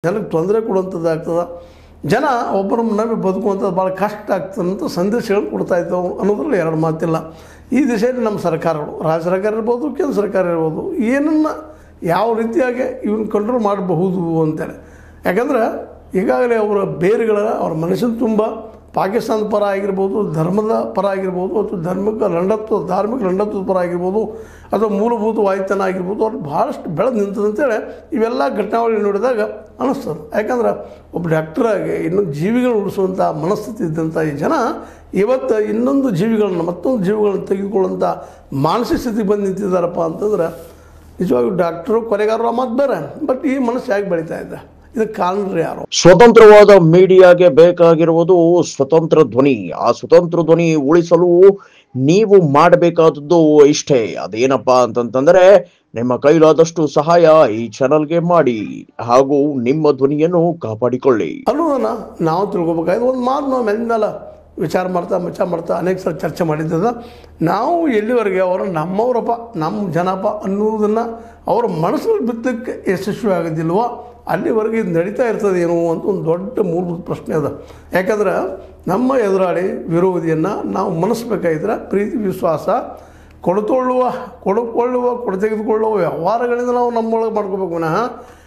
ಜನಕ್ಕೆ ತೊಂದರೆ ಕೊಡುವಂಥದ್ದಾಗ್ತದೆ. ಜನ ಒಬ್ಬರನ್ನ ನಂಬಿ ಬದುಕುವಂಥದ್ದು ಭಾಳ ಕಷ್ಟ ಆಗ್ತದಂತ ಸಂದೇಶಗಳು ಕೊಡ್ತಾ ಇದ್ದವು ಅನ್ನೋದ್ರಲ್ಲಿ ಎರಡು ಮಾತಿಲ್ಲ. ಈ ದಿಶೆಯಲ್ಲಿ ನಮ್ಮ ಸರ್ಕಾರಗಳು, ರಾಜ್ಯ ಸರ್ಕಾರ ಇರ್ಬೋದು, ಕೇಂದ್ರ ಸರ್ಕಾರ ಇರ್ಬೋದು, ಏನನ್ನು ಯಾವ ರೀತಿಯಾಗಿ ಇವನ್ನ ಕಂಟ್ರೋಲ್ ಮಾಡಬಹುದು ಅಂತೇಳಿ. ಯಾಕಂದ್ರೆ ಈಗಾಗಲೇ ಅವರ ಬೇರುಗಳ ಅವ್ರ ಮನಸ್ಸಿನ ತುಂಬ ಪಾಕಿಸ್ತಾನದ ಪರ ಆಗಿರ್ಬೋದು, ಧರ್ಮದ ಪರ ಆಗಿರ್ಬೋದು, ಅಥವಾ ಧಾರ್ಮಿಕ ಲಂಡತ್ವದ ಪರ ಆಗಿರ್ಬೋದು, ಅಥವಾ ಮೂಲಭೂತ ವಾಯುತನ ಆಗಿರ್ಬೋದು, ಅವ್ರು ಭಾಳಷ್ಟು ಬೆಳೆದು ನಿಂತದಂತೇಳಿ ಇವೆಲ್ಲ ಘಟನಾವಳಿ ನೋಡಿದಾಗ ಅನ್ನಿಸ್ತದೆ. ಯಾಕಂದ್ರೆ ಒಬ್ಬ ಡಾಕ್ಟ್ರಾಗಿ ಇನ್ನೊಂದು ಜೀವಿಗಳನ್ನ ಉಳಿಸುವಂಥ ಮನಸ್ಥಿತಿ ಇದ್ದಂಥ ಈ ಜನ ಇವತ್ತು ಇನ್ನೊಂದು ಜೀವಿಗಳನ್ನ, ಮತ್ತೊಂದು ಜೀವಿಗಳನ್ನ ತೆಗೆದುಕೊಳ್ಳುವಂಥ ಮಾನಸಿಕ ಸ್ಥಿತಿಗೆ ಬಂದು ನಿಂತಿದ್ದಾರಪ್ಪ ಅಂತಂದ್ರೆ ನಿಜವಾಗ್ಲೂ ಡಾಕ್ಟ್ರು ಕೊಲೆಗಾರರು ಮಾತು ಬೇರೆ. ಬಟ್ ಈ ಮನಸ್ಸು ಯಾಕೆ ಬೆಳೀತಾ ಇದೆ? ಇದಕ್ಕೆ ಕಾರಣರು ಯಾರು? ಸ್ವತಂತ್ರವಾದ ಮೀಡಿಯಾಗೆ ಬೇಕಾಗಿರುವುದು ಸ್ವತಂತ್ರ ಧ್ವನಿ. ಆ ಸ್ವತಂತ್ರ ಧ್ವನಿ ಉಳಿಸಲು ನೀವು ಮಾಡಬೇಕಾದದ್ದು ಇಷ್ಟೇ. ಅದೇನಪ್ಪಾ ಅಂತಂತಂದ್ರೆ ನಿಮ್ಮ ಕೈಲಾದಷ್ಟು ಸಹಾಯ ಈ ಚಾನಲ್ಗೆ ಮಾಡಿ ಹಾಗೂ ನಿಮ್ಮ ಧ್ವನಿಯನ್ನು ಕಾಪಾಡಿಕೊಳ್ಳಿ ಅನ್ನೋದನ್ನ ನಾವು ತಿಳ್ಕೊಬೇಕಾಯ್ತು. ಒಂದು ಮಾತು ನಾವು ಮೇಲೆ ವಿಚಾರ ಮಾಡ್ತಾ ಅನೇಕ ಸಲ ಚರ್ಚೆ ಮಾಡಿದ್ದದ. ನಾವು ಎಲ್ಲಿವರೆಗೆ ಅವರು ನಮ್ಮವರಪ್ಪ, ನಮ್ಮ ಜನಪ್ಪ ಅನ್ನೋದನ್ನು ಅವರ ಮನಸ್ಸಲ್ಲಿ ಬಿತ್ತಕ್ಕೆ ಯಶಸ್ವಿ ಆಗೋದಿಲ್ವೋ ಅಲ್ಲಿವರೆಗೆ ಇದು ನಡೀತಾ ಇರ್ತದೆ ಏನೋ ಅಂತ ಒಂದು ದೊಡ್ಡ ಮೂಲಭೂತ ಪ್ರಶ್ನೆ ಅದ. ಯಾಕಂದ್ರೆ ನಮ್ಮ ಎದುರಾಳಿ ವಿರೋಧಿಯನ್ನು ನಾವು ಮನಸ್ಬೇಕಾಗಿದ್ರೆ ಪ್ರೀತಿ ವಿಶ್ವಾಸ ಕೊಡತೆಗೆದುಕೊಳ್ಳುವ ವ್ಯವಹಾರಗಳಿಂದ ನಾವು ನಮ್ಮೊಳಗೆ ಮಾಡ್ಕೋಬೇಕು ವಿನಃ